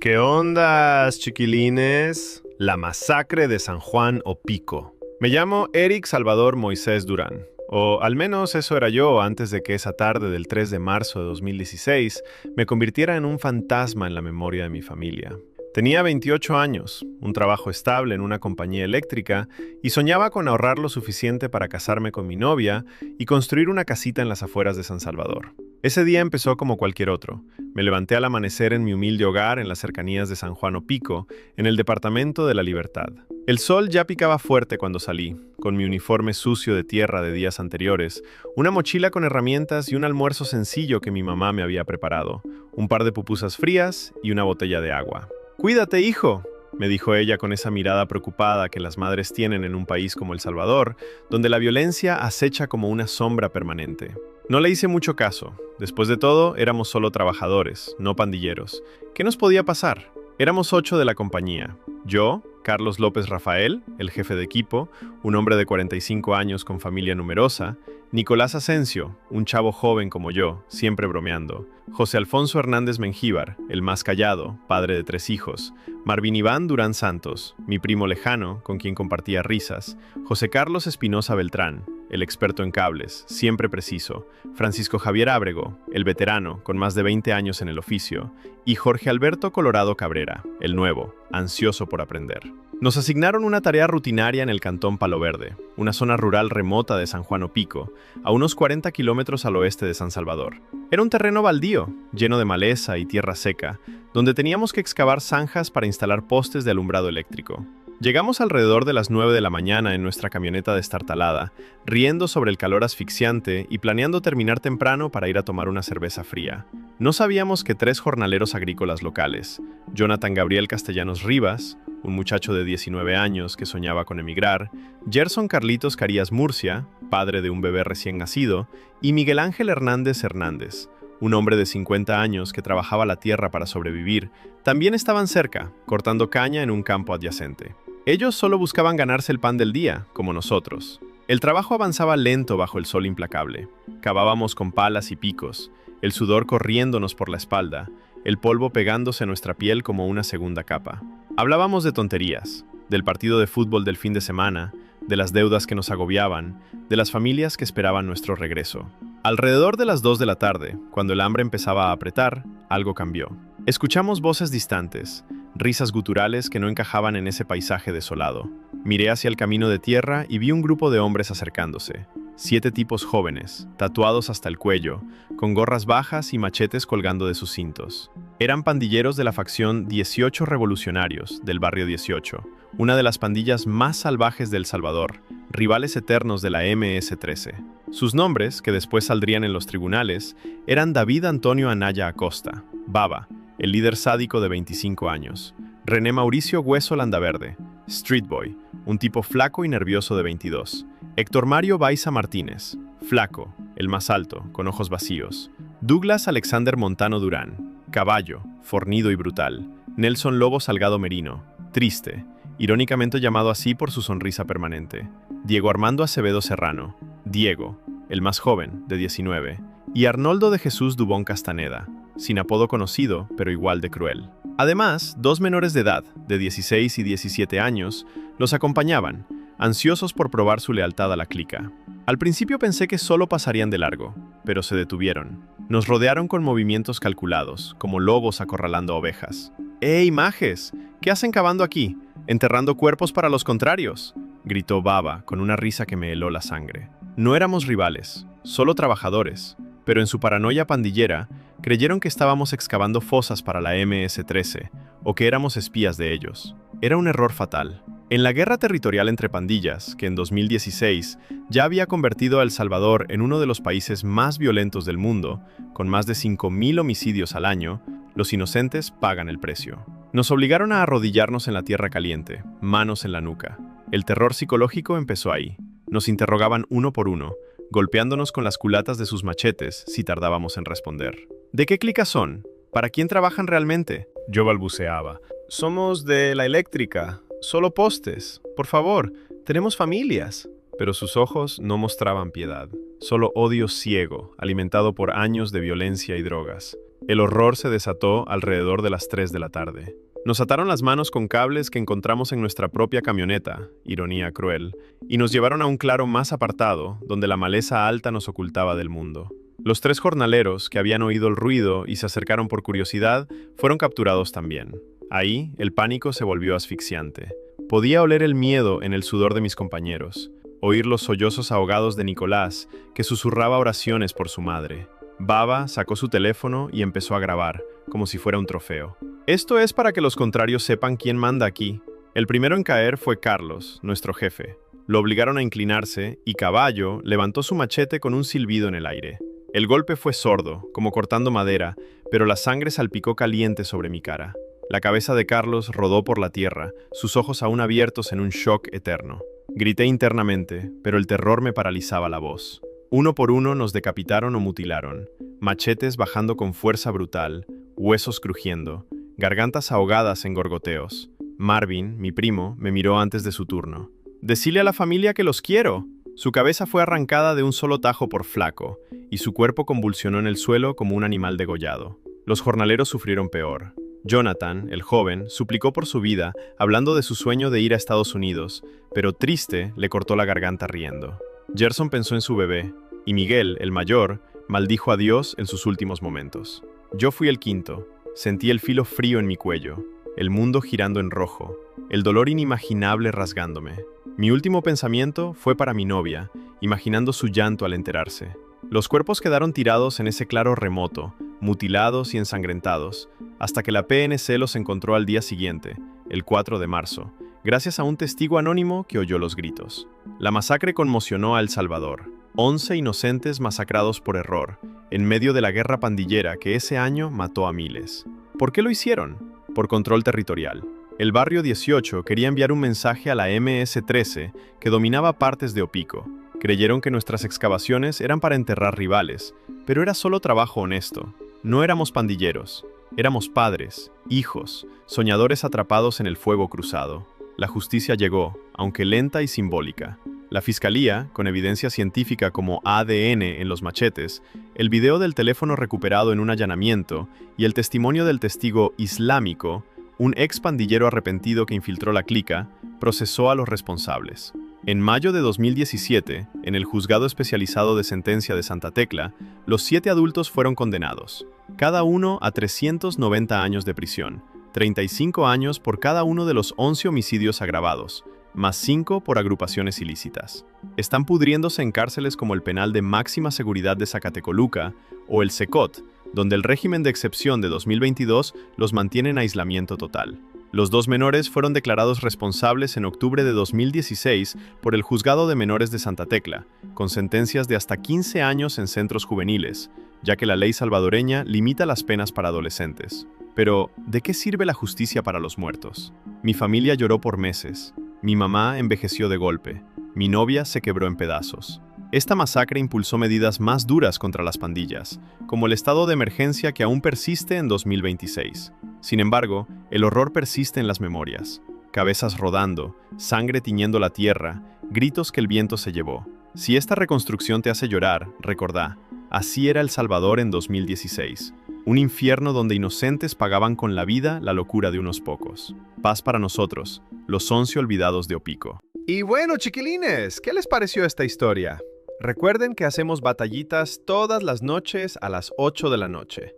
¿Qué ondas, chiquilines? La masacre de San Juan o Pico. Me llamo Eric Salvador Moisés Durán, o al menos eso era yo antes de que esa tarde del 3 de marzo de 2016 me convirtiera en un fantasma en la memoria de mi familia. Tenía 28 años, un trabajo estable en una compañía eléctrica y soñaba con ahorrar lo suficiente para casarme con mi novia y construir una casita en las afueras de San Salvador. Ese día empezó como cualquier otro. Me levanté al amanecer en mi humilde hogar en las cercanías de San Juan o Pico, en el departamento de La Libertad. El sol ya picaba fuerte cuando salí, con mi uniforme sucio de tierra de días anteriores, una mochila con herramientas y un almuerzo sencillo que mi mamá me había preparado, un par de pupusas frías y una botella de agua. «Cuídate, hijo», me dijo ella con esa mirada preocupada que las madres tienen en un país como El Salvador, donde la violencia acecha como una sombra permanente. No le hice mucho caso. Después de todo, éramos solo trabajadores, no pandilleros. ¿Qué nos podía pasar? Éramos 8 de la compañía. Yo, Carlos López Rafael, el jefe de equipo, un hombre de 45 años con familia numerosa, Nicolás Asensio, un chavo joven como yo, siempre bromeando, José Alfonso Hernández Mengíbar, el más callado, padre de 3 hijos, Marvin Iván Durán Santos, mi primo lejano, con quien compartía risas, José Carlos Espinosa Beltrán, el experto en cables, siempre preciso, Francisco Javier Ábrego, el veterano, con más de 20 años en el oficio, y Jorge Alberto Colorado Cabrera, el nuevo, ansioso por aprender. Nos asignaron una tarea rutinaria en el cantón Palo Verde, una zona rural remota de San Juan o Pico, a unos 40 kilómetros al oeste de San Salvador. Era un terreno baldío, lleno de maleza y tierra seca, donde teníamos que excavar zanjas para instalar postes de alumbrado eléctrico. Llegamos alrededor de las 9 de la mañana en nuestra camioneta destartalada, riendo sobre el calor asfixiante y planeando terminar temprano para ir a tomar una cerveza fría. No sabíamos que 3 jornaleros agrícolas locales, Jonathan Gabriel Castellanos Rivas, un muchacho de 19 años que soñaba con emigrar, Gerson Carlitos Carías Murcia, padre de un bebé recién nacido, y Miguel Ángel Hernández Hernández, un hombre de 50 años que trabajaba la tierra para sobrevivir, también estaban cerca, cortando caña en un campo adyacente. Ellos solo buscaban ganarse el pan del día, como nosotros. El trabajo avanzaba lento bajo el sol implacable. Cavábamos con palas y picos, el sudor corriéndonos por la espalda, el polvo pegándose a nuestra piel como una segunda capa. Hablábamos de tonterías, del partido de fútbol del fin de semana, de las deudas que nos agobiaban, de las familias que esperaban nuestro regreso. Alrededor de las 2 de la tarde, cuando el hambre empezaba a apretar, algo cambió. Escuchamos voces distantes, risas guturales que no encajaban en ese paisaje desolado. Miré hacia el camino de tierra y vi un grupo de hombres acercándose. 7 tipos jóvenes, tatuados hasta el cuello, con gorras bajas y machetes colgando de sus cintos. Eran pandilleros de la facción 18 Revolucionarios, del barrio 18, una de las pandillas más salvajes de El Salvador, rivales eternos de la MS-13. Sus nombres, que después saldrían en los tribunales, eran David Antonio Anaya Acosta, Baba, el líder sádico de 25 años, René Mauricio Hueso Landaverde, Street Boy, un tipo flaco y nervioso de 22, Héctor Mario Baiza Martínez, flaco, el más alto, con ojos vacíos, Douglas Alexander Montano Durán, caballo, fornido y brutal, Nelson Lobo Salgado Merino, triste, irónicamente llamado así por su sonrisa permanente, Diego Armando Acevedo Serrano, Diego, el más joven, de 19, y Arnoldo de Jesús Dubón Castaneda, sin apodo conocido, pero igual de cruel. Además, 2 menores de edad, de 16 y 17 años, los acompañaban, ansiosos por probar su lealtad a la clica. Al principio pensé que solo pasarían de largo, pero se detuvieron. Nos rodearon con movimientos calculados, como lobos acorralando ovejas. ¡Ey, majes! ¿Qué hacen cavando aquí? ¿Enterrando cuerpos para los contrarios?, gritó Baba, con una risa que me heló la sangre. No éramos rivales, solo trabajadores, pero en su paranoia pandillera, creyeron que estábamos excavando fosas para la MS-13 o que éramos espías de ellos. Era un error fatal. En la guerra territorial entre pandillas, que en 2016 ya había convertido a El Salvador en uno de los países más violentos del mundo, con más de 5.000 homicidios al año, los inocentes pagan el precio. Nos obligaron a arrodillarnos en la tierra caliente, manos en la nuca. El terror psicológico empezó ahí. Nos interrogaban uno por uno, golpeándonos con las culatas de sus machetes si tardábamos en responder. ¿De qué clica son? ¿Para quién trabajan realmente?, yo balbuceaba. Somos de la eléctrica, solo postes. Por favor, tenemos familias. Pero sus ojos no mostraban piedad, solo odio ciego, alimentado por años de violencia y drogas. El horror se desató alrededor de las 3 de la tarde. Nos ataron las manos con cables que encontramos en nuestra propia camioneta, ironía cruel, y nos llevaron a un claro más apartado, donde la maleza alta nos ocultaba del mundo. Los 3 jornaleros, que habían oído el ruido y se acercaron por curiosidad, fueron capturados también. Ahí, el pánico se volvió asfixiante. Podía oler el miedo en el sudor de mis compañeros, oír los sollozos ahogados de Nicolás, que susurraba oraciones por su madre. Baba sacó su teléfono y empezó a grabar, como si fuera un trofeo. Esto es para que los contrarios sepan quién manda aquí. El primero en caer fue Carlos, nuestro jefe. Lo obligaron a inclinarse y Caballo levantó su machete con un silbido en el aire. El golpe fue sordo, como cortando madera, pero la sangre salpicó caliente sobre mi cara. La cabeza de Carlos rodó por la tierra, sus ojos aún abiertos en un shock eterno. Grité internamente, pero el terror me paralizaba la voz. Uno por uno nos decapitaron o mutilaron, machetes bajando con fuerza brutal, huesos crujiendo, gargantas ahogadas en gorgoteos. Marvin, mi primo, me miró antes de su turno. «Decile a la familia que los quiero». Su cabeza fue arrancada de un solo tajo por flaco, y su cuerpo convulsionó en el suelo como un animal degollado. Los jornaleros sufrieron peor. Jonathan, el joven, suplicó por su vida, hablando de su sueño de ir a Estados Unidos, pero triste le cortó la garganta riendo. Gerson pensó en su bebé, y Miguel, el mayor, maldijo a Dios en sus últimos momentos. Yo fui el quinto. Sentí el filo frío en mi cuello, el mundo girando en rojo, el dolor inimaginable rasgándome. Mi último pensamiento fue para mi novia, imaginando su llanto al enterarse. Los cuerpos quedaron tirados en ese claro remoto, mutilados y ensangrentados, hasta que la PNC los encontró al día siguiente, el 4 de marzo, gracias a un testigo anónimo que oyó los gritos. La masacre conmocionó a El Salvador. 11 inocentes masacrados por error, en medio de la guerra pandillera que ese año mató a miles. ¿Por qué lo hicieron? Por control territorial. El Barrio 18 quería enviar un mensaje a la MS-13 que dominaba partes de Opico. Creyeron que nuestras excavaciones eran para enterrar rivales, pero era solo trabajo honesto. No éramos pandilleros, éramos padres, hijos, soñadores atrapados en el fuego cruzado. La justicia llegó, aunque lenta y simbólica. La fiscalía, con evidencia científica como ADN en los machetes, el video del teléfono recuperado en un allanamiento y el testimonio del testigo islámico, un ex pandillero arrepentido que infiltró la clica, procesó a los responsables. En mayo de 2017, en el Juzgado Especializado de Sentencia de Santa Tecla, los 7 adultos fueron condenados, cada uno a 390 años de prisión, 35 años por cada uno de los 11 homicidios agravados, más 5 por agrupaciones ilícitas. Están pudriéndose en cárceles como el Penal de Máxima Seguridad de Zacatecoluca o el CECOT, donde el régimen de excepción de 2022 los mantiene en aislamiento total. Los 2 menores fueron declarados responsables en octubre de 2016 por el Juzgado de Menores de Santa Tecla, con sentencias de hasta 15 años en centros juveniles, ya que la ley salvadoreña limita las penas para adolescentes. Pero, ¿de qué sirve la justicia para los muertos? Mi familia lloró por meses. Mi mamá envejeció de golpe. Mi novia se quebró en pedazos. Esta masacre impulsó medidas más duras contra las pandillas, como el estado de emergencia que aún persiste en 2026. Sin embargo, el horror persiste en las memorias. Cabezas rodando, sangre tiñendo la tierra, gritos que el viento se llevó. Si esta reconstrucción te hace llorar, recordá, así era El Salvador en 2016. Un infierno donde inocentes pagaban con la vida la locura de unos pocos. Paz para nosotros, los 11 olvidados de Opico. Y bueno, chiquilines, ¿qué les pareció esta historia? Recuerden que hacemos batallitas todas las noches a las 8 de la noche.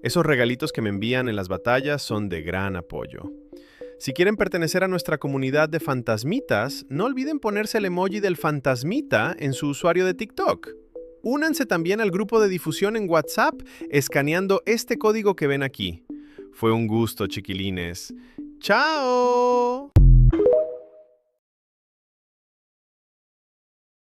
Esos regalitos que me envían en las batallas son de gran apoyo. Si quieren pertenecer a nuestra comunidad de fantasmitas, no olviden ponerse el emoji del fantasmita en su usuario de TikTok. Únanse también al grupo de difusión en WhatsApp escaneando este código que ven aquí. Fue un gusto, chiquilines. ¡Chao!